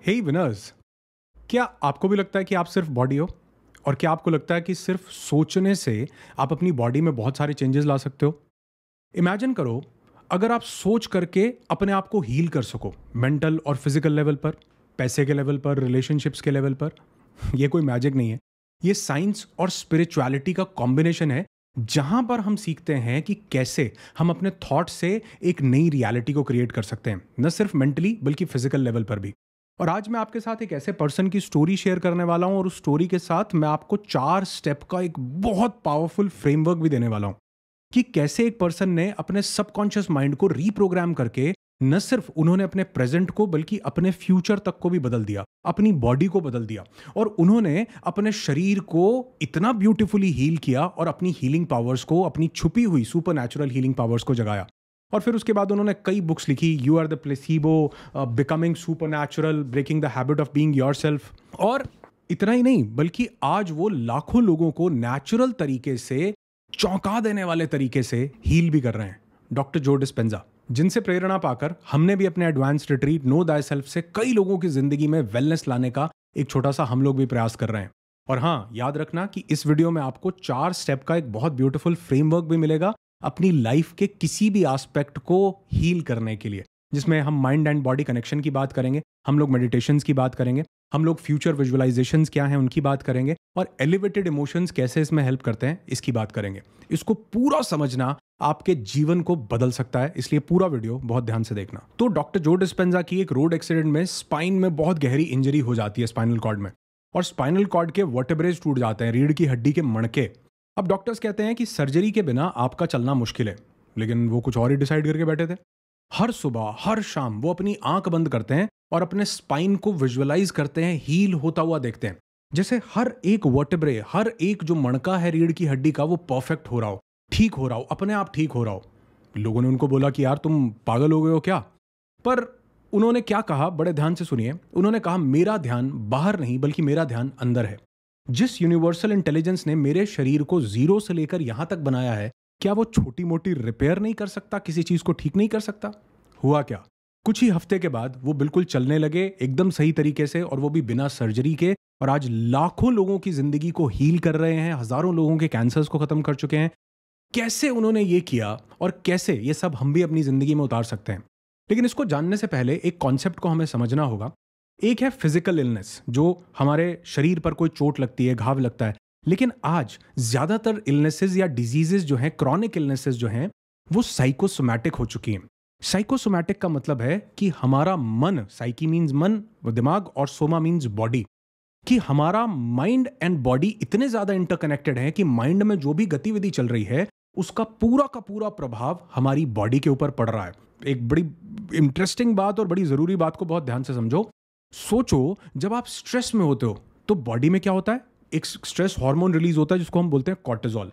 हे winners, क्या आपको भी लगता है कि आप सिर्फ बॉडी हो? और क्या आपको लगता है कि सिर्फ सोचने से आप अपनी बॉडी में बहुत सारे चेंजेस ला सकते हो? इमेजिन करो, अगर आप सोच करके अपने आप को हील कर सको, मेंटल और फिजिकल लेवल पर, पैसे के लेवल पर, रिलेशनशिप्स के लेवल पर। ये कोई मैजिक नहीं है, ये साइंस और स्पिरिचुअलिटी का कॉम्बिनेशन है, जहां पर हम सीखते हैं कि कैसे हम अपने थॉट से एक नई रियलिटी को क्रिएट कर सकते हैं, न सिर्फ मेंटली बल्कि फिजिकल लेवल पर भी। और आज मैं आपके साथ एक ऐसे पर्सन की स्टोरी शेयर करने वाला हूं, और उस स्टोरी के साथ मैं आपको 4 स्टेप का एक बहुत पावरफुल फ्रेमवर्क भी देने वाला हूं कि कैसे एक पर्सन ने अपने सबकॉन्शियस माइंड को रीप्रोग्राम करके न सिर्फ उन्होंने अपने प्रेजेंट को बल्कि अपने फ्यूचर तक को भी बदल दिया, अपनी बॉडी को बदल दिया, और उन्होंने अपने शरीर को इतना ब्यूटीफुली हील किया और अपनी हीलिंग पावर्स को, अपनी छुपी हुई सुपर नेचुरल हीलिंग पावर्स को जगाया। और फिर उसके बाद उन्होंने कई बुक्स लिखी, you are the placebo, becoming supernatural, breaking the habit of being yourself. और इतना ही नहीं, बल्कि आज वो लाखों लोगों को नेचुरल तरीके से, चौंका देने वाले तरीके से हील भी कर रहे हैं। डॉक्टर जो डिस्पेंजा, जिनसे प्रेरणा पाकर हमने भी अपने advance retreat no thy self से कई लोगों की जिंदगी में वेलनेस लाने का एक छोटा सा हम लोग भी प्रयास कर रहे हैं। और हाँ, याद रखना कि इस वीडियो में आपको 4 स्टेप का एक बहुत ब्यूटीफुल फ्रेमवर्क भी मिलेगा अपनी लाइफ के किसी भी एस्पेक्ट को हील करने के लिए, जिसमें हम माइंड एंड बॉडी कनेक्शन की बात करेंगे, हम लोग मेडिटेशंस की बात करेंगे, हम लोग फ्यूचर विजुअलाइजेशंस क्या हैं उनकी बात करेंगे, और एलिवेटेड इमोशंस कैसे इसमें हेल्प करते हैं इसकी बात करेंगे। इसको पूरा समझना आपके जीवन को बदल सकता है, इसलिए पूरा वीडियो बहुत ध्यान से देखना। तो डॉक्टर जो डिस्पेंजा की एक रोड एक्सीडेंट में स्पाइन में बहुत गहरी इंजरी हो जाती है, स्पाइनल कॉर्ड में, और स्पाइनल कॉर्ड के वर्टेब्रेज टूट जाते हैं, रीढ़ की हड्डी के मणके। अब डॉक्टर्स कहते हैं कि सर्जरी के बिना आपका चलना मुश्किल है, लेकिन वो कुछ और ही डिसाइड करके बैठे थे। हर सुबह हर शाम वो अपनी आंख बंद करते हैं और अपने स्पाइन को विजुअलाइज करते हैं, हील होता हुआ देखते हैं, जैसे हर एक वर्टेब्रे, हर एक जो मणका है रीढ़ की हड्डी का, वो परफेक्ट हो रहा हो, ठीक हो रहा हो, अपने आप ठीक हो रहा हो। लोगों ने उनको बोला कि यार तुम पागल हो गए हो क्या? पर उन्होंने क्या कहा, बड़े ध्यान से सुनिए। उन्होंने कहा, मेरा ध्यान बाहर नहीं बल्कि मेरा ध्यान अंदर है। जिस यूनिवर्सल इंटेलिजेंस ने मेरे शरीर को जीरो से लेकर यहां तक बनाया है, क्या वो छोटी मोटी रिपेयर नहीं कर सकता, किसी चीज को ठीक नहीं कर सकता? हुआ क्या, कुछ ही हफ्ते के बाद वो बिल्कुल चलने लगे एकदम सही तरीके से, और वो भी बिना सर्जरी के। और आज लाखों लोगों की जिंदगी को हील कर रहे हैं, हजारों लोगों के कैंसर्स को खत्म कर चुके हैं। कैसे उन्होंने ये किया और कैसे ये सब हम भी अपनी जिंदगी में उतार सकते हैं? लेकिन इसको जानने से पहले एक कॉन्सेप्ट को हमें समझना होगा। एक है फिजिकल इलनेस, जो हमारे शरीर पर कोई चोट लगती है, घाव लगता है। लेकिन आज ज्यादातर इलनेसेस या डिजीजेस जो हैं, क्रॉनिक इलनेसेस जो हैं, वो साइकोसोमैटिक हो चुकी हैं। साइकोसोमैटिक का मतलब है कि हमारा मन, साइकी मीन्स मन, दिमाग, और सोमा मीन्स बॉडी, कि हमारा माइंड एंड बॉडी इतने ज्यादा इंटरकनेक्टेड है कि माइंड में जो भी गतिविधि चल रही है उसका पूरा का पूरा प्रभाव हमारी बॉडी के ऊपर पड़ रहा है। एक बड़ी इंटरेस्टिंग बात और बड़ी जरूरी बात को बहुत ध्यान से समझो। सोचो, जब आप स्ट्रेस में होते हो तो बॉडी में क्या होता है? एक स्ट्रेस हार्मोन रिलीज होता है जिसको हम बोलते हैं कॉर्टिसोल।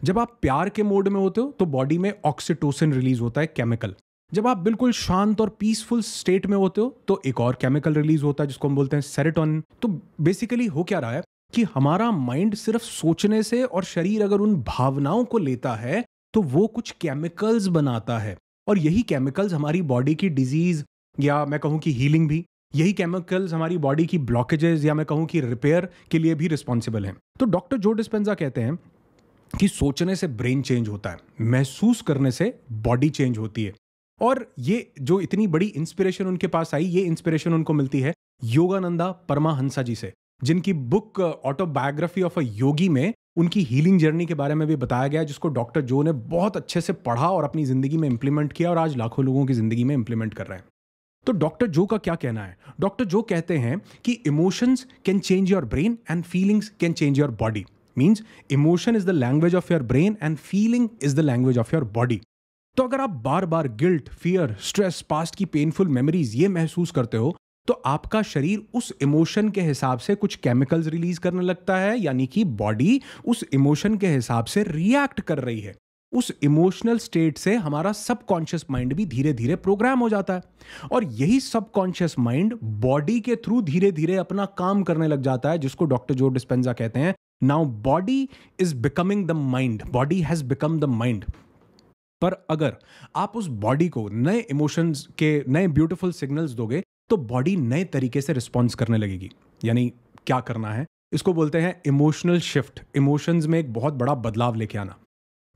जब आप प्यार के मोड में होते हो तो बॉडी में ऑक्सीटोसिन रिलीज होता है, केमिकल। जब आप बिल्कुल शांत और पीसफुल स्टेट में होते हो तो एक और केमिकल रिलीज होता है जिसको हम बोलते हैं सेरोटोनिन। तो बेसिकली हो क्या रहा है कि हमारा माइंड सिर्फ सोचने से, और शरीर अगर उन भावनाओं को लेता है तो वो कुछ केमिकल्स बनाता है, और यही केमिकल्स हमारी बॉडी की डिजीज, या मैं कहूं कि हीलिंग भी, यही केमिकल्स हमारी बॉडी की ब्लॉकेजेस, या मैं कहूं कि रिपेयर के लिए भी रिस्पॉन्सिबल हैं। तो डॉक्टर जो डिस्पेंजा कहते हैं कि सोचने से ब्रेन चेंज होता है, महसूस करने से बॉडी चेंज होती है। और ये जो इतनी बड़ी इंस्पिरेशन उनके पास आई, ये इंस्पिरेशन उनको मिलती है योगानंदा परमहंसा जी से, जिनकी बुक ऑटोबायोग्राफी ऑफ अ योगी में उनकी हीलिंग जर्नी के बारे में भी बताया गया, जिसको डॉक्टर जो ने बहुत अच्छे से पढ़ा और अपनी जिंदगी में इंप्लीमेंट किया, और आज लाखों लोगों की जिंदगी में इंप्लीमेंट कर रहे हैं। तो डॉक्टर जो का क्या कहना है? डॉक्टर जो कहते हैं कि emotions can change your brain and feelings can change your body. Means emotion is the language of your brain and feeling is the language of your body. तो अगर आप बार बार गिल्ट, फियर, स्ट्रेस, पास्ट की painful memories ये महसूस करते हो, तो आपका शरीर उस इमोशन के हिसाब से कुछ केमिकल्स रिलीज करने लगता है, यानी कि बॉडी उस इमोशन के हिसाब से रिएक्ट कर रही है। उस इमोशनल स्टेट से हमारा सबकॉन्शियस माइंड भी धीरे धीरे प्रोग्राम हो जाता है, और यही सबकॉन्शियस माइंड बॉडी के थ्रू धीरे धीरे अपना काम करने लग जाता है, जिसको डॉक्टर जो डिस्पेंजा कहते हैं, now body is becoming the mind, body has become the mind. पर अगर आप उस बॉडी को नए इमोशंस के नए ब्यूटीफुल सिग्नल्स दोगे, तो बॉडी नए तरीके से रिस्पॉन्स करने लगेगी। यानी क्या करना है, इसको बोलते हैं इमोशनल शिफ्ट। इमोशंस में एक बहुत बड़ा बदलाव लेके आना।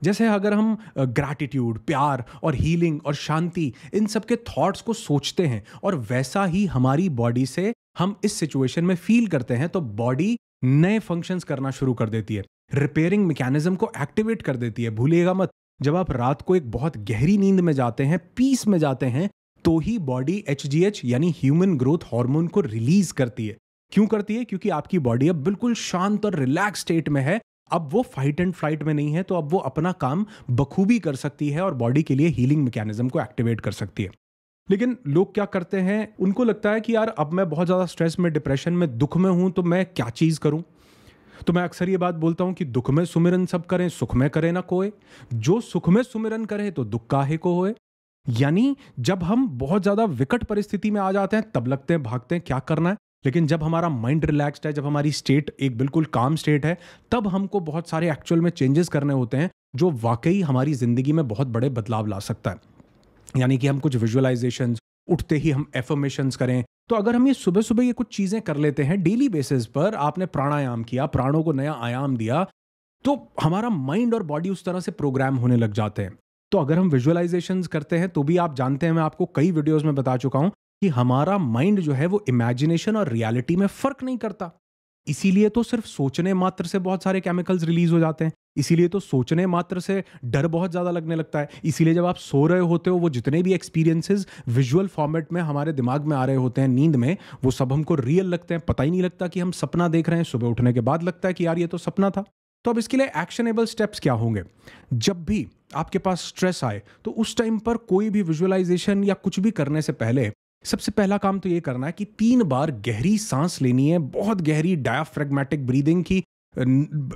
जैसे अगर हम ग्रैटिट्यूड, प्यार और हीलिंग और शांति, इन सब के थॉट्स को सोचते हैं और वैसा ही हमारी बॉडी से हम इस सिचुएशन में फील करते हैं, तो बॉडी नए फंक्शंस करना शुरू कर देती है, रिपेयरिंग मैकेनिज्म को एक्टिवेट कर देती है। भूलिएगा मत, जब आप रात को एक बहुत गहरी नींद में जाते हैं, पीस में जाते हैं, तो ही बॉडी HGH यानी ह्यूमन ग्रोथ हार्मोन को रिलीज करती है। क्यों करती है? क्योंकि आपकी बॉडी अब बिल्कुल शांत और रिलैक्स स्टेट में है। अब वो फाइट एंड फ्लाइट में नहीं है, तो अब वो अपना काम बखूबी कर सकती है और बॉडी के लिए हीलिंग मैकेनिज्म को एक्टिवेट कर सकती है। लेकिन लोग क्या करते हैं, उनको लगता है कि यार अब मैं बहुत ज़्यादा स्ट्रेस में, डिप्रेशन में, दुख में हूं, तो मैं क्या चीज़ करूं। तो मैं अक्सर ये बात बोलता हूं कि दुख में सुमिरन सब करें, सुख में करे ना कोय। जो सुख में सुमिरन करे तो दुख काहे को होए। यानी जब हम बहुत ज़्यादा विकट परिस्थिति में आ जाते हैं, तब लगते हैं भागते हैं क्या करना है। लेकिन जब हमारा माइंड रिलैक्स्ड है, जब हमारी स्टेट एक बिल्कुल काम स्टेट है, तब हमको बहुत सारे एक्चुअल में चेंजेस करने होते हैं, जो वाकई हमारी जिंदगी में बहुत बड़े बदलाव ला सकता है। यानी कि हम कुछ विजुअलाइजेशंस, उठते ही हम एफर्मेशंस करें। तो अगर हम ये सुबह सुबह ये कुछ चीजें कर लेते हैं डेली बेसिस पर, आपने प्राणायाम किया, प्राणों को नया आयाम दिया, तो हमारा माइंड और बॉडी उस तरह से प्रोग्राम होने लग जाते हैं। तो अगर हम विजुअलाइजेशंस करते हैं, तो भी आप जानते हैं, मैं आपको कई वीडियोस में बता चुका हूं कि हमारा माइंड जो है वो इमेजिनेशन और रियलिटी में फर्क नहीं करता। इसीलिए तो सिर्फ सोचने मात्र से बहुत सारे केमिकल्स रिलीज हो जाते हैं। इसीलिए तो सोचने मात्र से डर बहुत ज्यादा लगने लगता है। इसीलिए जब आप सो रहे होते हो, वो जितने भी एक्सपीरियंसेस विजुअल फॉर्मेट में हमारे दिमाग में आ रहे होते हैं नींद में, वो सब हमको रियल लगते हैं। पता ही नहीं लगता कि हम सपना देख रहे हैं। सुबह उठने के बाद लगता है कि यार ये तो सपना था। तो अब इसके लिए एक्शनेबल स्टेप्स क्या होंगे? जब भी आपके पास स्ट्रेस आए, तो उस टाइम पर कोई भी विजुअलाइजेशन या कुछ भी करने से पहले सबसे पहला काम तो ये करना है कि 3 बार गहरी सांस लेनी है, बहुत गहरी डायाफ्रेगमेटिक ब्रीदिंग की।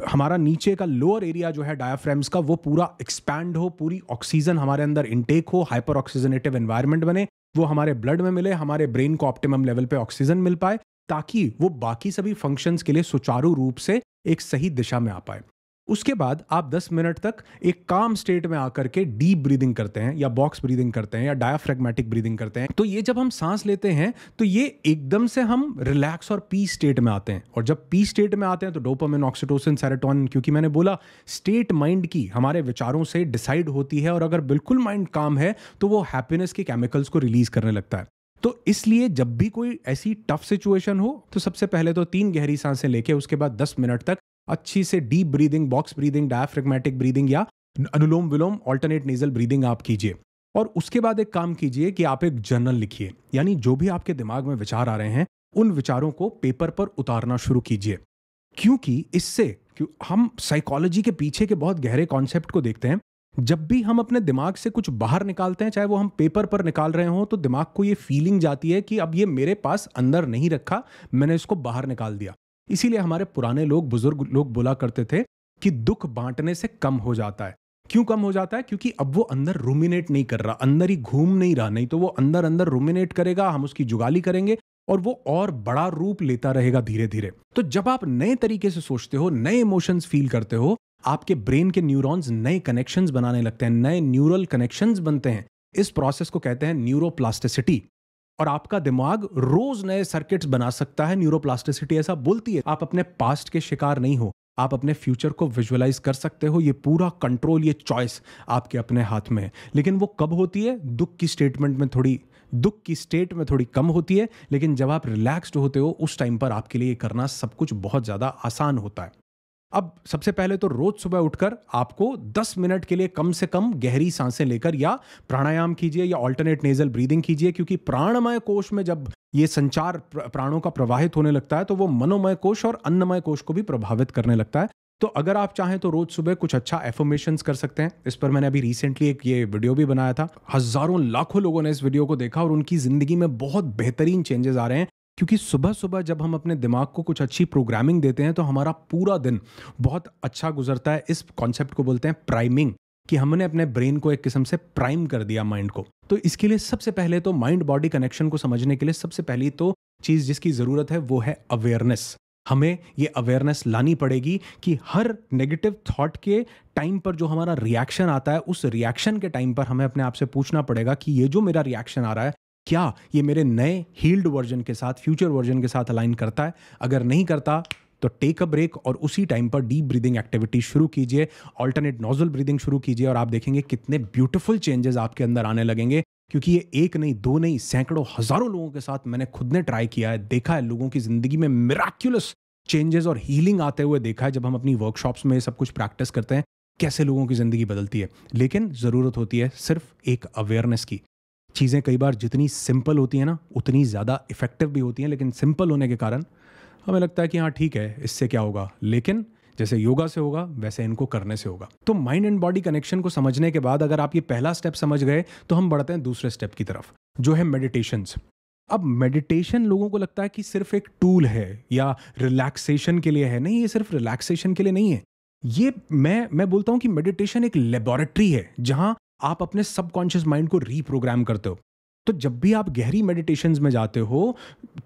हमारा नीचे का लोअर एरिया जो है डायाफ्रेम्स का, वो पूरा एक्सपैंड हो, पूरी ऑक्सीजन हमारे अंदर इनटेक हो, हाइपर ऑक्सीजनेटिव एनवायरनमेंट बने, वो हमारे ब्लड में मिले, हमारे ब्रेन को ऑप्टिमम लेवल पे ऑक्सीजन मिल पाए, ताकि वो बाकी सभी फंक्शंस के लिए सुचारू रूप से एक सही दिशा में आ पाए। उसके बाद आप 10 मिनट तक एक काम स्टेट में आकर के डीप ब्रीदिंग करते हैं, या बॉक्स ब्रीदिंग करते हैं, या डायाफ्रेगमेटिक ब्रीदिंग करते हैं। तो ये जब हम सांस लेते हैं, तो ये एकदम से हम रिलैक्स और पीस स्टेट में आते हैं। और जब पीस स्टेट में आते हैं, तो डोपामिन, ऑक्सीटोसिन, सेरोटोनिन, क्योंकि मैंने बोला स्टेट माइंड की हमारे विचारों से डिसाइड होती है, और अगर बिल्कुल माइंड काम है तो वो हैप्पीनेस के केमिकल्स को रिलीज करने लगता है। तो इसलिए जब भी कोई ऐसी टफ सिचुएशन हो, तो सबसे पहले तो 3 गहरी सांसें लेके उसके बाद 10 मिनट तक अच्छी से deep breathing, box breathing, diaphragmatic breathing या Anulom Vilom, alternate nasal breathing आप कीजिए। और उसके बाद एक काम कीजिए कि आप एक जर्नल लिखिए। यानी जो भी आपके दिमाग में विचार आ रहे हैं, उन विचारों को पेपर पर उतारना शुरू कीजिए। क्योंकि इससे हम साइकोलॉजी के पीछे के बहुत गहरे कॉन्सेप्ट को देखते हैं। जब भी हम अपने दिमाग से कुछ बाहर निकालते हैं, चाहे वो हम पेपर पर निकाल रहे हो, तो दिमाग को ये फीलिंग जाती है कि अब ये मेरे पास अंदर नहीं रखा, मैंने इसको बाहर निकाल दिया। इसीलिए हमारे पुराने लोग, बुजुर्ग लोग बोला करते थे कि दुख बांटने से कम हो जाता है। क्यों कम हो जाता है? क्योंकि अब वो अंदर रूमिनेट नहीं कर रहा, अंदर ही घूम नहीं रहा। नहीं तो वो अंदर अंदर रूमिनेट करेगा, हम उसकी जुगाली करेंगे और वो और बड़ा रूप लेता रहेगा धीरे धीरे। तो जब आप नए तरीके से सोचते हो, नए इमोशंस फील करते हो, आपके ब्रेन के न्यूरॉन्स नए कनेक्शंस बनाने लगते हैं, नए न्यूरल कनेक्शंस बनते हैं। इस प्रोसेस को कहते हैं न्यूरोप्लास्टिसिटी। और आपका दिमाग रोज नए सर्किट्स बना सकता है। न्यूरोप्लास्टिसिटी ऐसा बोलती है, आप अपने पास्ट के शिकार नहीं हो, आप अपने फ्यूचर को विजुअलाइज कर सकते हो। ये पूरा कंट्रोल, ये चॉइस आपके अपने हाथ में है। लेकिन वो कब होती है? दुख की स्टेट में थोड़ी कम होती है। लेकिन जब आप रिलैक्स्ड होते हो, उस टाइम पर आपके लिए करना सब कुछ बहुत ज्यादा आसान होता है। अब सबसे पहले तो रोज सुबह उठकर आपको 10 मिनट के लिए कम से कम गहरी सांसें लेकर या प्राणायाम कीजिए या ऑल्टरनेट नेजल ब्रीदिंग कीजिए। क्योंकि प्राणमय कोश में जब ये संचार प्राणों का प्रवाहित होने लगता है, तो वो मनोमय कोश और अन्नमय कोश को भी प्रभावित करने लगता है। तो अगर आप चाहें तो रोज सुबह कुछ अच्छा एफर्मेशंस कर सकते हैं। इस पर मैंने अभी रिसेंटली एक ये वीडियो भी बनाया था। हजारों लाखों लोगों ने इस वीडियो को देखा और उनकी जिंदगी में बहुत बेहतरीन चेंजेस आ रहे हैं। क्योंकि सुबह सुबह जब हम अपने दिमाग को कुछ अच्छी प्रोग्रामिंग देते हैं, तो हमारा पूरा दिन बहुत अच्छा गुजरता है। इस कॉन्सेप्ट को बोलते हैं प्राइमिंग, कि हमने अपने ब्रेन को एक किस्म से प्राइम कर दिया, माइंड को। तो इसके लिए सबसे पहले तो माइंड बॉडी कनेक्शन को समझने के लिए सबसे पहली तो चीज जिसकी जरूरत है वो है अवेयरनेस। हमें ये अवेयरनेस लानी पड़ेगी कि हर नेगेटिव थॉट के टाइम पर जो हमारा रिएक्शन आता है, उस रिएक्शन के टाइम पर हमें अपने आप से पूछना पड़ेगा कि ये जो मेरा रिएक्शन आ रहा है, क्या ये मेरे नए हील्ड वर्जन के साथ, फ्यूचर वर्जन के साथ अलाइन करता है? अगर नहीं करता तो टेक अ ब्रेक और उसी टाइम पर डीप ब्रीदिंग एक्टिविटी शुरू कीजिए, अल्टरनेट नोजल ब्रीदिंग शुरू कीजिए और आप देखेंगे कितने ब्यूटीफुल चेंजेस आपके अंदर आने लगेंगे। क्योंकि ये एक नहीं, दो नहीं, सैकड़ों हज़ारों लोगों के साथ मैंने खुद ने ट्राई किया है, देखा है लोगों की ज़िंदगी में मिराक्युलस चेंजेस और हीलिंग आते हुए देखा है। जब हम अपनी वर्कशॉप्स में ये सब कुछ प्रैक्टिस करते हैं, कैसे लोगों की ज़िंदगी बदलती है। लेकिन ज़रूरत होती है सिर्फ एक अवेयरनेस की। चीज़ें कई बार जितनी सिंपल होती हैं ना, उतनी ज़्यादा इफ़ेक्टिव भी होती हैं, लेकिन सिंपल होने के कारण हमें लगता है कि हाँ ठीक है, इससे क्या होगा, लेकिन जैसे योगा से होगा वैसे इनको करने से होगा। तो माइंड एंड बॉडी कनेक्शन को समझने के बाद अगर आप ये पहला स्टेप समझ गए तो हम बढ़ते हैं दूसरे स्टेप की तरफ, जो है मेडिटेशंस। अब मेडिटेशन लोगों को लगता है कि सिर्फ एक टूल है या रिलैक्सेशन के लिए है। नहीं, ये सिर्फ रिलैक्सेशन के लिए नहीं है। ये मैं बोलता हूं कि मेडिटेशन एक लेबोरेटरी है जहां आप अपने सबकॉन्शियस माइंड को रीप्रोग्राम करते हो। तो जब भी आप गहरी मेडिटेशंस में जाते हो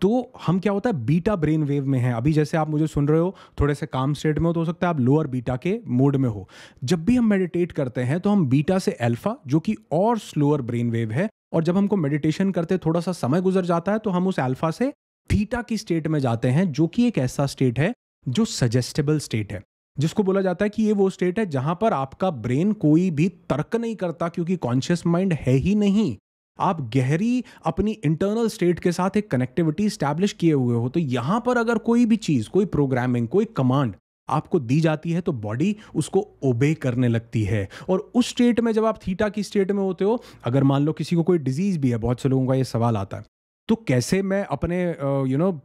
तो हम क्या होता है, बीटा ब्रेन वेव में है। अभी जैसे आप मुझे सुन रहे हो, थोड़े से काम स्टेट में हो, तो हो सकता है आप लोअर बीटा के मोड में हो। जब भी हम मेडिटेट करते हैं तो हम बीटा से अल्फा, जो कि और स्लोअर ब्रेन वेव है, और जब हमको मेडिटेशन करते थोड़ा सा समय गुजर जाता है तो हम उस अल्फा से थीटा की स्टेट में जाते हैं, जो कि एक ऐसा स्टेट है जो सजेस्टेबल स्टेट है, जिसको बोला जाता है कि ये वो स्टेट है जहां पर आपका ब्रेन कोई भी तर्क नहीं करता, क्योंकि कॉन्शियस माइंड है ही नहीं। आप गहरी अपनी इंटरनल स्टेट के साथ एक कनेक्टिविटी स्टैब्लिश किए हुए हो। तो यहां पर अगर कोई भी चीज, कोई प्रोग्रामिंग, कोई कमांड आपको दी जाती है तो बॉडी उसको ओबे करने लगती है। और उस स्टेट में जब आप थीटा की स्टेट में होते हो, अगर मान लो किसी को कोई डिजीज भी है, बहुत से लोगों का ये सवाल आता है, तो कैसे मैं अपने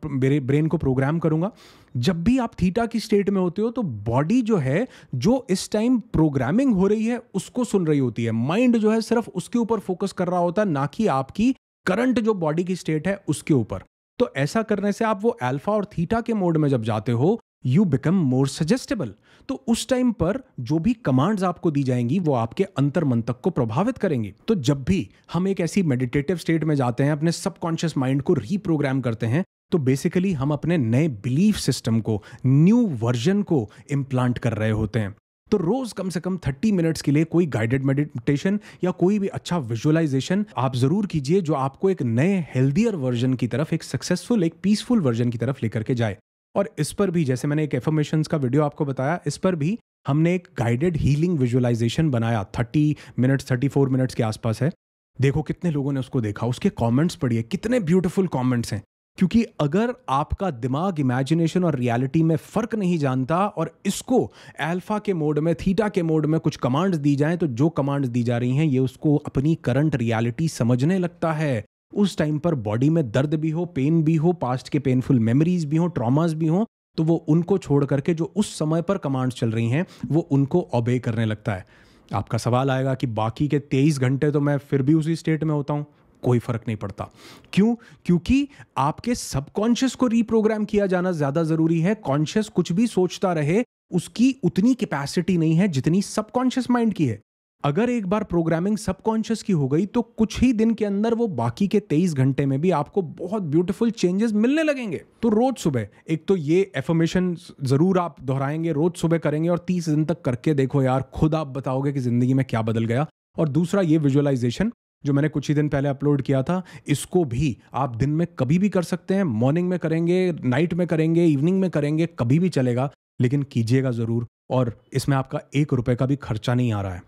मेरे ब्रेन को प्रोग्राम करूंगा? जब भी आप थीटा की स्टेट में होते हो तो बॉडी जो है, जो इस टाइम प्रोग्रामिंग हो रही है उसको सुन रही होती है। माइंड जो है सिर्फ उसके ऊपर फोकस कर रहा होता है, ना कि आपकी करंट जो बॉडी की स्टेट है उसके ऊपर। तो ऐसा करने से आप वो अल्फा और थीटा के मोड में जब जाते हो, यू बिकम मोर सजेस्टेबल। तो उस टाइम पर जो भी कमांड्स आपको दी जाएंगी वो आपके अंतर मंतक को प्रभावित करेंगी। तो जब भी हम एक ऐसी मेडिटेटिव स्टेट में जाते हैं, अपने सबकॉन्शियस माइंड को रीप्रोग्राम करते हैं, तो बेसिकली हम अपने नए बिलीफ सिस्टम को, न्यू वर्जन को इम्प्लांट कर रहे होते हैं। तो रोज कम से कम 30 मिनट्स के लिए कोई गाइडेड मेडिटेशन या कोई भी अच्छा विजुअलाइजेशन आप जरूर कीजिए, जो आपको एक नए हेल्दियर वर्जन की तरफ, एक सक्सेसफुल, एक पीसफुल वर्जन की तरफ लेकर के जाए। और इस पर भी, जैसे मैंने एक एफर्मेशंस का वीडियो आपको बताया, इस पर भी हमने एक गाइडेड हीलिंग विजुअलाइजेशन बनाया। 30 मिनट्स, 34 मिनट्स के आसपास है। देखो कितने लोगों ने उसको देखा, उसके कमेंट्स पढ़िए, कितने ब्यूटीफुल कमेंट्स हैं। क्योंकि अगर आपका दिमाग इमेजिनेशन और रियलिटी में फर्क नहीं जानता और इसको अल्फा के मोड में, थीटा के मोड में कुछ कमांड्स दी जाएं, तो जो कमांड्स दी जा रही हैं ये उसको अपनी करंट रियलिटी समझने लगता है। उस टाइम पर बॉडी में दर्द भी हो, पेन भी हो, पास्ट के पेनफुल मेमोरीज भी हो, ट्रॉमास भी हो, तो वो उनको छोड़ करके जो उस समय पर कमांड्स चल रही हैं वो उनको ओबे करने लगता है। आपका सवाल आएगा कि बाकी के 23 घंटे तो मैं फिर भी उसी स्टेट में होता हूं। कोई फर्क नहीं पड़ता। क्यों? क्योंकि आपके सबकॉन्शियस को रीप्रोग्राम किया जाना ज्यादा जरूरी है। कॉन्शियस कुछ भी सोचता रहे, उसकी उतनी कैपेसिटी नहीं है जितनी सबकॉन्शियस माइंड की है। अगर एक बार प्रोग्रामिंग सबकॉन्शियस की हो गई तो कुछ ही दिन के अंदर वो बाकी के 23 घंटे में भी आपको बहुत ब्यूटीफुल चेंजेस मिलने लगेंगे। तो रोज सुबह एक तो ये एफर्मेशन जरूर आप दोहराएंगे, रोज सुबह करेंगे और 30 दिन तक करके देखो यार, खुद आप बताओगे कि जिंदगी में क्या बदल गया। और दूसरा ये विजुअलाइजेशन जो मैंने कुछ ही दिन पहले अपलोड किया था, इसको भी आप दिन में कभी भी कर सकते हैं। मॉर्निंग में करेंगे, नाइट में करेंगे, इवनिंग में करेंगे, कभी भी चलेगा, लेकिन कीजिएगा जरूर। और इसमें आपका 1 रुपए का भी खर्चा नहीं आ रहा है।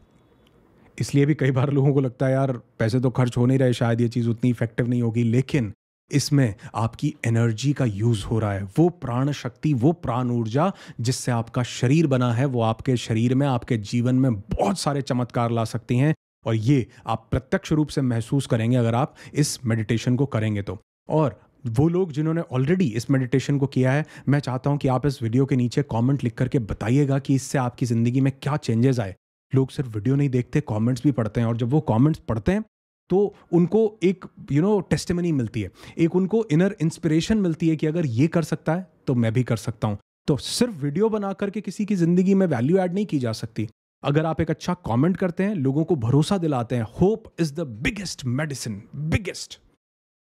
इसलिए भी कई बार लोगों को लगता है यार पैसे तो खर्च हो नहीं रहे, शायद ये चीज़ उतनी इफेक्टिव नहीं होगी, लेकिन इसमें आपकी एनर्जी का यूज हो रहा है। वो प्राण शक्ति, वो प्राण ऊर्जा जिससे आपका शरीर बना है, वो आपके शरीर में, आपके जीवन में बहुत सारे चमत्कार ला सकती हैं। और ये आप प्रत्यक्ष रूप से महसूस करेंगे अगर आप इस मेडिटेशन को करेंगे तो। और वो लोग जिन्होंने ऑलरेडी इस मेडिटेशन को किया है, मैं चाहता हूं कि आप इस वीडियो के नीचे कमेंट लिख करके बताइएगा कि इससे आपकी ज़िंदगी में क्या चेंजेस आए। लोग सिर्फ वीडियो नहीं देखते, कमेंट्स भी पढ़ते हैं, और जब वो कमेंट्स पढ़ते हैं तो उनको एक टेस्टिमनी मिलती है, एक उनको इनर इंस्पिरेशन मिलती है कि अगर ये कर सकता है तो मैं भी कर सकता हूं। तो सिर्फ वीडियो बना करके किसी की ज़िंदगी में वैल्यू ऐड नहीं की जा सकती। अगर आप एक अच्छा कमेंट करते हैं, लोगों को भरोसा दिलाते हैं, hope is the biggest medicine, biggest.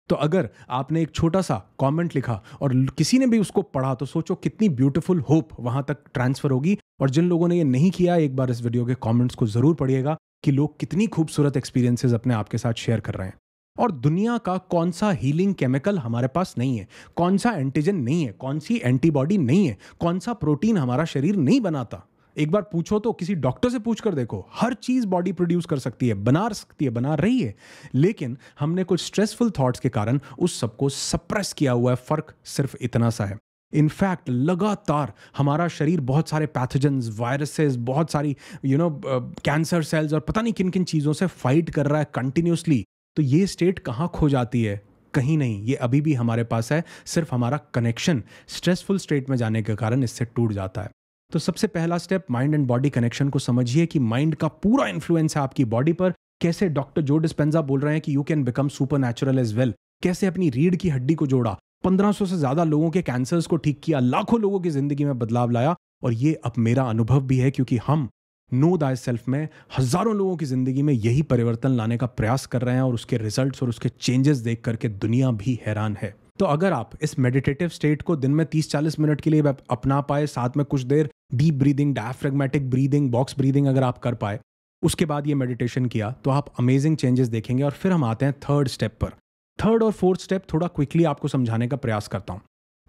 तो अगर आपने एक छोटा सा कमेंट लिखा और किसी ने भी उसको पढ़ा, तो सोचो कितनी ब्यूटीफुल होप वहां तक ट्रांसफर होगी। और जिन लोगों ने ये नहीं किया, एक बार इस वीडियो के कमेंट्स को जरूर पढ़िएगा कि लोग कितनी खूबसूरत एक्सपीरियंसेस अपने आप के साथ शेयर कर रहे हैं। और दुनिया का कौन सा हीलिंग केमिकल हमारे पास नहीं है, कौन सा एंटीजन नहीं है, कौन सी एंटीबॉडी नहीं है, कौन सा प्रोटीन हमारा शरीर नहीं बनाता। एक बार पूछो तो, किसी डॉक्टर से पूछ कर देखो, हर चीज बॉडी प्रोड्यूस कर सकती है, बना रही है। लेकिन हमने कुछ स्ट्रेसफुल थॉट्स के कारण उस सबको सप्रेस किया हुआ है। फर्क सिर्फ इतना सा है। इनफैक्ट लगातार हमारा शरीर बहुत सारे पैथोजेंस, वायरसेस, बहुत सारी कैंसर सेल्स और पता नहीं किन किन चीज़ों से फाइट कर रहा है कंटिन्यूसली। तो ये स्टेट कहाँ खो जाती है? कहीं नहीं, ये अभी भी हमारे पास है। सिर्फ हमारा कनेक्शन स्ट्रेसफुल स्टेट में जाने के कारण इससे टूट जाता है। तो सबसे पहला step, mind and body connection को समझिए कि माइंड का पूरा इन्फ्लुएंस है आपकी बॉडी पर। कैसे डॉक्टर जो डिस्पेंजा बोल रहे हैं कि you can become supernatural as well. कैसे अपनी रीढ़ की हड्डी को जोड़ा, 1500 से ज्यादा लोगों के कैंसर्स को ठीक किया, लाखों लोगों की जिंदगी में बदलाव लाया। और ये अब मेरा अनुभव भी है, क्योंकि हम नो दाई सेल्फ में हजारों लोगों की जिंदगी में यही परिवर्तन लाने का प्रयास कर रहे हैं। और उसके रिजल्ट्स और उसके चेंजेस देख करके दुनिया भी हैरान है। तो अगर आप इस मेडिटेटिव स्टेट को दिन में 30-40 मिनट के लिए अपना पाए, साथ में कुछ देर deep breathing, diaphragmatic breathing, box breathing अगर आप कर पाए, उसके बाद ये मेडिटेशन किया, तो आप अमेजिंग चेंजेस देखेंगे। और फिर हम आते हैं थर्ड स्टेप पर। थर्ड और फोर्थ स्टेप थोड़ा क्विकली आपको समझाने का प्रयास करता हूं।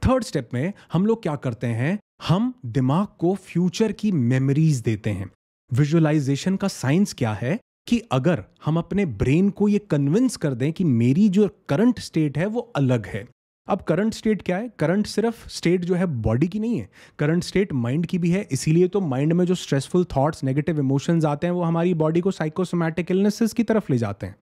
थर्ड स्टेप में हम लोग क्या करते हैं, हम दिमाग को फ्यूचर की मेमोरीज देते हैं। विजुअलाइजेशन का साइंस क्या है कि अगर हम अपने ब्रेन को ये कन्विंस कर दें कि मेरी जो करंट स्टेट है वो अलग है। अब करंट स्टेट क्या है? करंट सिर्फ स्टेट जो है बॉडी की नहीं है, करंट स्टेट माइंड की भी है। इसीलिए तो माइंड में जो स्ट्रेसफुल थॉट्स, नेगेटिव इमोशंस आते हैं, वो हमारी बॉडी को साइकोसोमैटिक इलनेसेस की तरफ ले जाते हैं।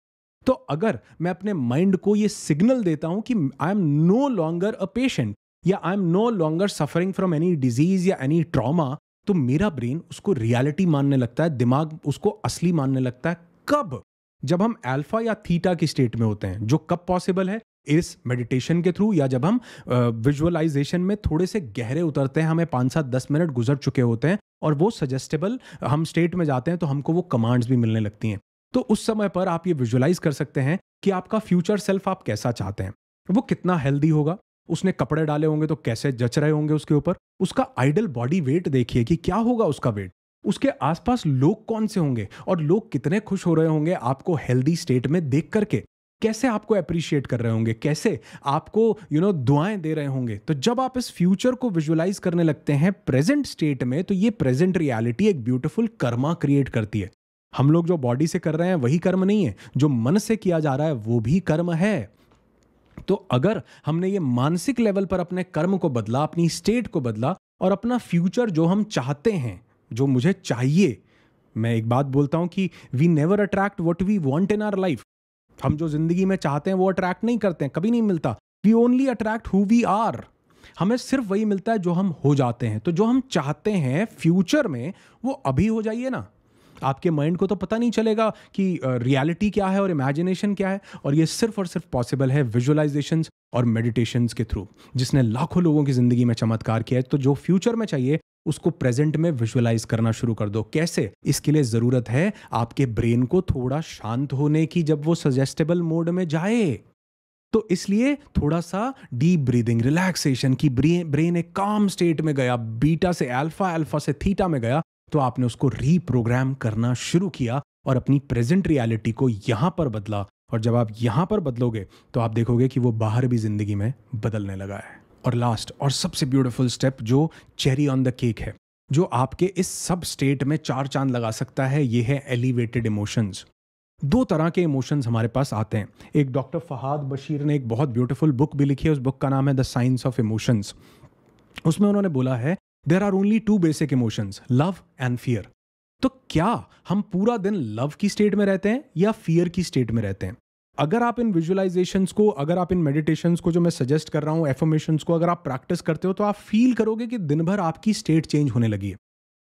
तो अगर मैं अपने माइंड को ये सिग्नल देता हूं कि I am no longer a patient, या I am no longer suffering from any disease या एनी ट्रॉमा, तो मेरा ब्रेन उसको रियलिटी मानने लगता है, दिमाग उसको असली मानने लगता है। कब? जब हम अल्फा या थीटा की स्टेट में होते हैं। जो कब पॉसिबल है? इस मेडिटेशन के थ्रू, या जब हम विजुअलाइजेशन में थोड़े से गहरे उतरते हैं, हमें 5-7-10 मिनट गुजर चुके होते हैं और वो सजेस्टेबल हम स्टेट में जाते हैं, तो हमको वो कमांड्स भी मिलने लगती हैं। तो उस समय पर आप ये विजुअलाइज कर सकते हैं कि आपका फ्यूचर सेल्फ आप कैसा चाहते हैं। वो कितना हेल्दी होगा, उसने कपड़े डाले होंगे तो कैसे जच रहे होंगे उसके ऊपर, उसका आइडल बॉडी वेट देखिए कि क्या होगा उसका वेट, उसके आसपास लोग कौन से होंगे और लोग कितने खुश हो रहे होंगे आपको हेल्दी स्टेट में देख करके, कैसे आपको अप्रिशिएट कर रहे होंगे, कैसे आपको दुआएं दे रहे होंगे। तो जब आप इस फ्यूचर को विजुअलाइज करने लगते हैं प्रेजेंट स्टेट में, तो ये प्रेजेंट रियलिटी एक ब्यूटीफुल कर्मा क्रिएट करती है। हम लोग जो बॉडी से कर रहे हैं वही कर्म नहीं है, जो मन से किया जा रहा है वो भी कर्म है। तो अगर हमने ये मानसिक लेवल पर अपने कर्म को बदला, अपनी स्टेट को बदला, और अपना फ्यूचर जो हम चाहते हैं, जो मुझे चाहिए, मैं एक बात बोलता हूं कि we never attract what we want in our life. हम जो जिंदगी में चाहते हैं वो अट्रैक्ट नहीं करते हैं, कभी नहीं मिलता। We only attract who we are. हमें सिर्फ वही मिलता है जो हम हो जाते हैं। तो जो हम चाहते हैं फ्यूचर में, वो अभी हो जाइए ना। आपके माइंड को तो पता नहीं चलेगा कि रियलिटी क्या है और इमेजिनेशन क्या है। और ये सिर्फ और सिर्फ पॉसिबल है विजुअलाइजेशंस और मेडिटेशंस के थ्रू, जिसने लाखों लोगों की जिंदगी में चमत्कार किया है। तो जो फ्यूचर में चाहिए उसको प्रेजेंट में विजुअलाइज करना शुरू कर दो। कैसे? इसके लिए जरूरत है आपके ब्रेन को थोड़ा शांत होने की, जब वो सजेस्टेबल मोड में जाए। तो इसलिए थोड़ा सा डीप ब्रीदिंग, रिलैक्सेशन की, ब्रेन एक काम स्टेट में गया, बीटा से अल्फा, अल्फा से थीटा में गया, तो आपने उसको रीप्रोग्राम करना शुरू किया और अपनी प्रेजेंट रियलिटी को यहां पर बदला। और जब आप यहां पर बदलोगे तो आप देखोगे कि वो बाहर भी जिंदगी में बदलने लगा है। और लास्ट और सबसे ब्यूटीफुल स्टेप, जो चेरी ऑन द केक है, जो आपके इस सब स्टेट में 4 चांद लगा सकता है, ये है एलिवेटेड इमोशंस। 2 तरह के इमोशंस हमारे पास आते हैं। एक डॉक्टर फहाद बशीर ने एक बहुत ब्यूटीफुल बुक भी लिखी है, उस बुक का नाम है द साइंस ऑफ इमोशंस। उसमें उन्होंने बोला है there are only 2 basic emotions, love and fear. तो क्या हम पूरा दिन लव की स्टेट में रहते हैं या फियर की स्टेट में रहते हैं? अगर आप इन विजुअलाइजेशंस को, अगर आप इन मेडिटेशंस को जो मैं सजेस्ट कर रहा हूं, एफर्मेशंस को अगर आप प्रैक्टिस करते हो, तो आप फील करोगे कि दिन भर आपकी स्टेट चेंज होने लगी है।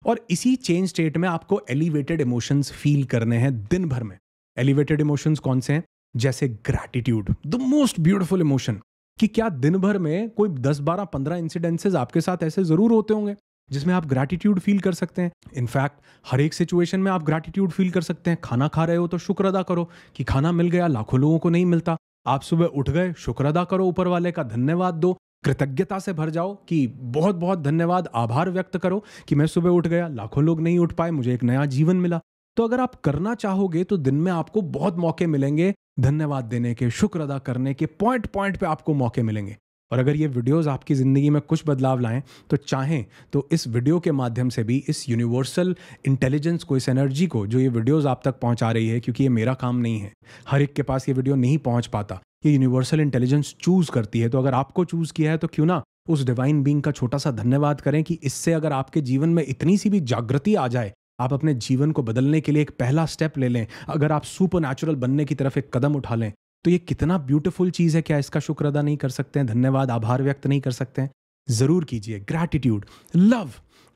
और इसी चेंज स्टेट में आपको एलिवेटेड इमोशंस फील करने हैं दिन भर में। एलिवेटेड इमोशंस कौन से हैं? जैसे gratitude, the most beautiful emotion. कि क्या दिन भर में कोई 10, 12, 15 इंसिडेंसेस आपके साथ ऐसे जरूर होते होंगे जिसमें आप ग्रैटिट्यूड फील कर सकते हैं। इनफैक्ट हर एक सिचुएशन में आप ग्रैटिट्यूड फील कर सकते हैं। खाना खा रहे हो तो शुक्र अदा करो कि खाना मिल गया, लाखों लोगों को नहीं मिलता। आप सुबह उठ गए, शुक्र अदा करो ऊपर वाले का, धन्यवाद दो, कृतज्ञता से भर जाओ कि बहुत बहुत धन्यवाद, आभार व्यक्त करो कि मैं सुबह उठ गया, लाखों लोग नहीं उठ पाए, मुझे एक नया जीवन मिला। तो अगर आप करना चाहोगे तो दिन में आपको बहुत मौके मिलेंगे धन्यवाद देने के, शुक्र अदा करने के, पॉइंट पॉइंट पे आपको मौके मिलेंगे। और अगर ये वीडियोस आपकी ज़िंदगी में कुछ बदलाव लाएं तो चाहें तो इस वीडियो के माध्यम से भी इस यूनिवर्सल इंटेलिजेंस को, इस एनर्जी को जो ये वीडियोस आप तक पहुंचा रही है, क्योंकि ये मेरा काम नहीं है, हर एक के पास ये वीडियो नहीं पहुंच पाता, ये यूनिवर्सल इंटेलिजेंस चूज़ करती है। तो अगर आपको चूज़ किया है तो क्यों ना उस डिवाइन बीइंग का छोटा सा धन्यवाद करें कि इससे अगर आपके जीवन में इतनी सी भी जागृति आ जाए, आप अपने जीवन को बदलने के लिए एक पहला स्टेप ले लें, अगर आप सुपर नेचुरल बनने की तरफ एक कदम उठा लें, तो ये कितना ब्यूटीफुल चीज़ है। क्या इसका शुक्र अदा नहीं कर सकते हैं? धन्यवाद, आभार व्यक्त नहीं कर सकते हैं? ज़रूर कीजिए। Gratitude, love,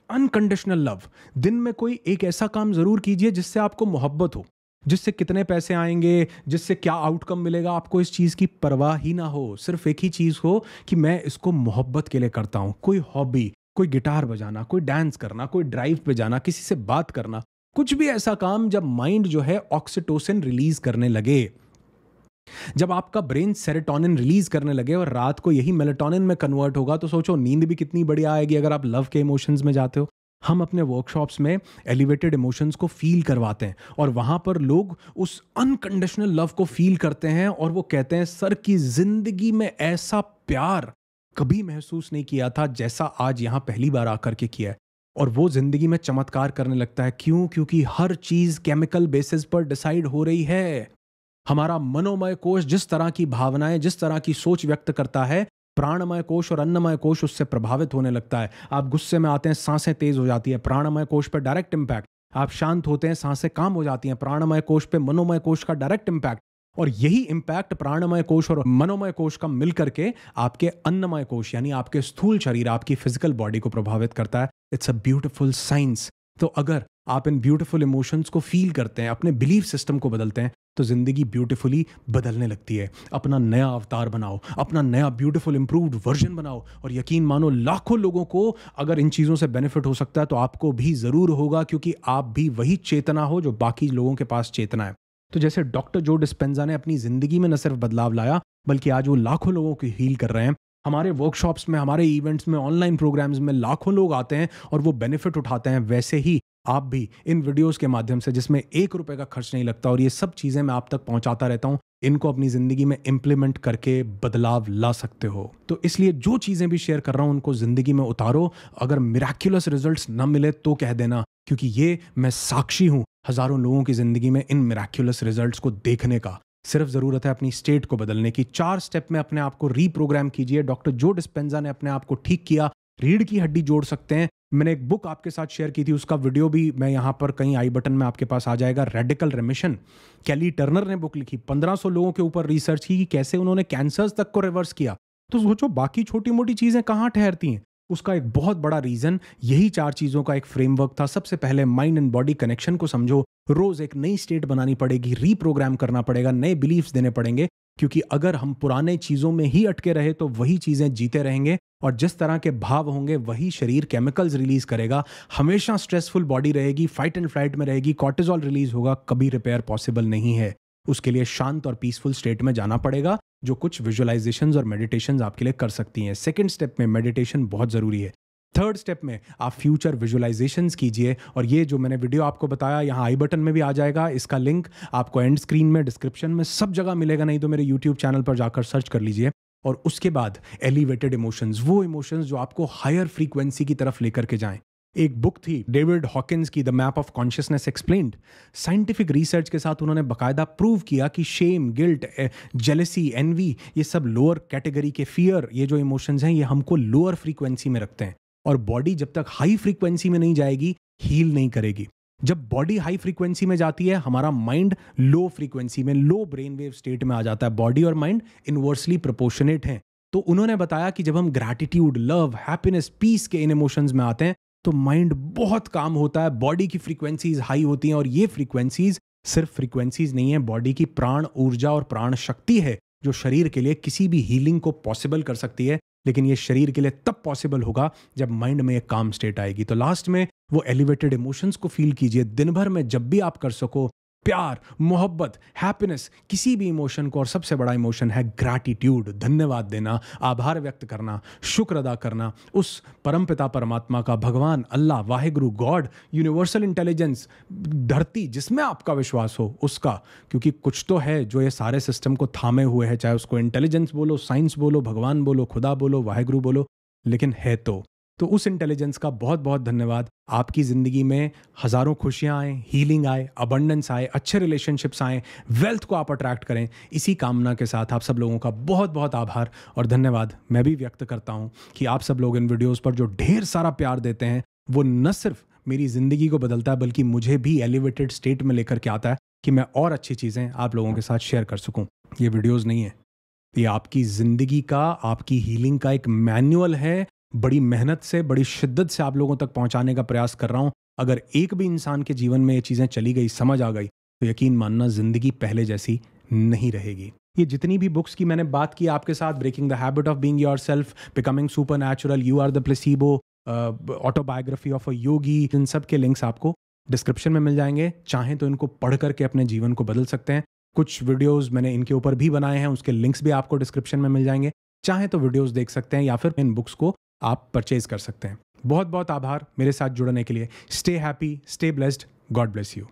unconditional love. दिन में कोई एक ऐसा काम ज़रूर कीजिए जिससे आपको मोहब्बत हो, जिससे कितने पैसे आएंगे, जिससे क्या आउटकम मिलेगा, आपको इस चीज़ की परवाह ही ना हो। सिर्फ एक ही चीज़ हो कि मैं इसको मोहब्बत के लिए करता हूँ। कोई हॉबी, कोई गिटार बजाना, कोई डांस करना, कोई ड्राइव पे जाना, किसी से बात करना, कुछ भी ऐसा काम जब माइंड जो है ऑक्सीटोसिन रिलीज करने लगे, जब आपका ब्रेन सेरोटोनिन रिलीज करने लगे और रात को यही मेलेटोनिन में कन्वर्ट होगा, तो सोचो नींद भी कितनी बढ़िया आएगी अगर आप लव के इमोशंस में जाते हो। हम अपने वर्कशॉप्स में एलिवेटेड इमोशंस को फील करवाते हैं और वहां पर लोग उस अनकंडीशनल लव को फील करते हैं और वो कहते हैं सर की जिंदगी में ऐसा प्यार कभी महसूस नहीं किया था जैसा आज यहां पहली बार आकर के किया है। और वो जिंदगी में चमत्कार करने लगता है। क्यों? क्योंकि हर चीज केमिकल बेसिस पर डिसाइड हो रही है। हमारा मनोमय कोश जिस तरह की भावनाएं, जिस तरह की सोच व्यक्त करता है, प्राणमय कोश और अन्नमय कोश उससे प्रभावित होने लगता है। आप गुस्से में आते हैं, सांसें तेज हो जाती है, प्राणमय कोश पर डायरेक्ट इंपैक्ट। आप शांत होते हैं, सांसें काम हो जाती हैं, प्राणमय कोश पे मनोमय कोश का डायरेक्ट इंपैक्ट। और यही इंपैक्ट प्राणमय कोश और मनोमय कोश का मिलकर के आपके अन्नमय कोश यानी आपके स्थूल शरीर, आपकी फिजिकल बॉडी को प्रभावित करता है। It's a beautiful science. तो अगर आप इन ब्यूटीफुल इमोशंस को फील करते हैं, अपने बिलीफ सिस्टम को बदलते हैं, तो जिंदगी ब्यूटीफुली बदलने लगती है। अपना नया अवतार बनाओ, अपना नया ब्यूटीफुल इंप्रूव्ड वर्जन बनाओ और यकीन मानो लाखों लोगों को अगर इन चीज़ों से बेनिफिट हो सकता है तो आपको भी ज़रूर होगा, क्योंकि आप भी वही चेतना हो जो बाकी लोगों के पास चेतना है। तो जैसे डॉक्टर जो डिस्पेंजा ने अपनी ज़िंदगी में न सिर्फ बदलाव लाया बल्कि आज वो लाखों लोगों को हील कर रहे हैं। हमारे वर्कशॉप्स में, हमारे इवेंट्स में, ऑनलाइन प्रोग्राम्स में लाखों लोग आते हैं और वो बेनिफिट उठाते हैं। वैसे ही आप भी इन वीडियोस के माध्यम से, जिसमें 1 रुपए का खर्च नहीं लगता और ये सब चीज़ें मैं आप तक पहुंचाता रहता हूं, इनको अपनी ज़िंदगी में इम्प्लीमेंट करके बदलाव ला सकते हो। तो इसलिए जो चीज़ें भी शेयर कर रहा हूं उनको ज़िंदगी में उतारो। अगर मिराक्युलस रिजल्ट्स ना मिले तो कह देना, क्योंकि ये मैं साक्षी हूं हज़ारों लोगों की ज़िंदगी में इन मिराक्युलस रिजल्ट्स को देखने का। सिर्फ ज़रूरत है अपनी स्टेट को बदलने की। 4 स्टेप में अपने आप को रीप्रोग्राम कीजिए। डॉक्टर जो डिस्पेंजा ने अपने आप को ठीक किया। रीढ़ की हड्डी जोड़ सकते हैं। मैंने एक बुक आपके साथ शेयर की थी, उसका वीडियो भी मैं यहाँ पर कहीं आई बटन में आपके पास आ जाएगा। रेडिकल रेमिशन, कैली टर्नर ने बुक लिखी, 1500 लोगों के ऊपर रिसर्च की कि कैसे उन्होंने कैंसर्स तक को रिवर्स किया। तो सोचो बाकी छोटी मोटी चीज़ें कहाँ ठहरती हैं। उसका एक बहुत बड़ा रीज़न यही 4 चीज़ों का एक फ्रेमवर्क था। सबसे पहले माइंड एंड बॉडी कनेक्शन को समझो। रोज़ एक नई स्टेट बनानी पड़ेगी, रीप्रोग्राम करना पड़ेगा, नए बिलीफ्स देने पड़ेंगे, क्योंकि अगर हम पुराने चीज़ों में ही अटके रहे तो वही चीज़ें जीते रहेंगे और जिस तरह के भाव होंगे वही शरीर केमिकल्स रिलीज करेगा। हमेशा स्ट्रेसफुल बॉडी रहेगी, फाइट एंड फ्लाइट में रहेगी, कॉर्टिसोल रिलीज होगा, कभी रिपेयर पॉसिबल नहीं है। उसके लिए शांत और पीसफुल स्टेट में जाना पड़ेगा, जो कुछ विजुअलाइजेशंस और मेडिटेशंस आपके लिए कर सकती हैं। सेकंड स्टेप में मेडिटेशन बहुत ज़रूरी है। थर्ड स्टेप में आप फ्यूचर विजुअलाइजेशंस कीजिए और ये जो मैंने वीडियो आपको बताया यहाँ आई बटन में भी आ जाएगा। इसका लिंक आपको एंड स्क्रीन में, डिस्क्रिप्शन में, सब जगह मिलेगा, नहीं तो मेरे यूट्यूब चैनल पर जाकर सर्च कर लीजिए। और उसके बाद एलिवेटेड इमोशंस, वो इमोशंस जो आपको हायर फ्रीक्वेंसी की तरफ लेकर के जाएं। एक बुक थी डेविड हॉकिंस की, the map of consciousness explained. Scientific research के साथ उन्होंने बाकायदा प्रूव किया कि शेम, गिल्ट, जेलसी, एनवी, ये सब लोअर कैटेगरी के, फियर, ये जो इमोशंस हैं ये हमको लोअर फ्रीक्वेंसी में रखते हैं। और बॉडी जब तक हाई फ्रीक्वेंसी में नहीं जाएगी हील नहीं करेगी। जब बॉडी हाई फ्रीक्वेंसी में जाती है हमारा माइंड लो फ्रीक्वेंसी में, लो ब्रेन वेव स्टेट में आ जाता है। बॉडी और माइंड इनवर्सली प्रोपोर्शनेट हैं। तो उन्होंने बताया कि जब हम ग्रैटिट्यूड, लव, हैप्पीनेस, पीस के इन इमोशंस में आते हैं तो माइंड बहुत काम होता है, बॉडी की फ्रीक्वेंसीज हाई होती हैं। और ये फ्रीक्वेंसीज सिर्फ फ्रीक्वेंसीज नहीं है, बॉडी की प्राण ऊर्जा और प्राण शक्ति है जो शरीर के लिए किसी भी हीलिंग को पॉसिबल कर सकती है। लेकिन ये शरीर के लिए तब पॉसिबल होगा जब माइंड में एक काम स्टेट आएगी। तो लास्ट में वो एलिवेटेड इमोशंस को फील कीजिए दिन भर में, जब भी आप कर सको। प्यार, मोहब्बत, हैप्पीनेस, किसी भी इमोशन को, और सबसे बड़ा इमोशन है ग्रैटिट्यूड, धन्यवाद देना, आभार व्यक्त करना, शुक्र अदा करना उस परमपिता परमात्मा का, भगवान, अल्लाह, वाहिगुरु, गॉड, यूनिवर्सल इंटेलिजेंस, धरती जिसमें आपका विश्वास हो उसका, क्योंकि कुछ तो है जो ये सारे सिस्टम को थामे हुए है, चाहे उसको इंटेलिजेंस बोलो, साइंस बोलो, भगवान बोलो, खुदा बोलो, वाहिगुरु बोलो, लेकिन है तो उस इंटेलिजेंस का बहुत बहुत धन्यवाद। आपकी ज़िंदगी में हज़ारों खुशियाँ आएँ, हीलिंग आए, अबंडेंस आए, अच्छे रिलेशनशिप्स आएँ, वेल्थ को आप अट्रैक्ट करें, इसी कामना के साथ आप सब लोगों का बहुत बहुत आभार और धन्यवाद मैं भी व्यक्त करता हूँ कि आप सब लोग इन वीडियोज़ पर जो ढेर सारा प्यार देते हैं वो न सिर्फ मेरी ज़िंदगी को बदलता है बल्कि मुझे भी एलिवेटेड स्टेट में लेकर के आता है कि मैं और अच्छी चीज़ें आप लोगों के साथ शेयर कर सकूँ। ये वीडियोज़ नहीं है, ये आपकी ज़िंदगी का, आपकी हीलिंग का एक मैनुअल है। बड़ी मेहनत से, बड़ी शिद्दत से आप लोगों तक पहुंचाने का प्रयास कर रहा हूं। अगर एक भी इंसान के जीवन में ये चीज़ें चली गई, समझ आ गई, तो यकीन मानना ज़िंदगी पहले जैसी नहीं रहेगी। ये जितनी भी बुक्स की मैंने बात की आपके साथ, breaking the habit of being yourself, becoming supernatural, you are the placebo, autobiography of a yogi, इन सब के लिंक्स आपको डिस्क्रिप्शन में मिल जाएंगे। चाहें तो इनको पढ़ करके अपने जीवन को बदल सकते हैं। कुछ वीडियोज़ मैंने इनके ऊपर भी बनाए हैं, उसके लिंक्स भी आपको डिस्क्रिप्शन में मिल जाएंगे। चाहें तो वीडियोज़ देख सकते हैं या फिर इन बुक्स को आप परचेज कर सकते हैं। बहुत बहुत आभार मेरे साथ जुड़ने के लिए। Stay happy, stay blessed, God bless you.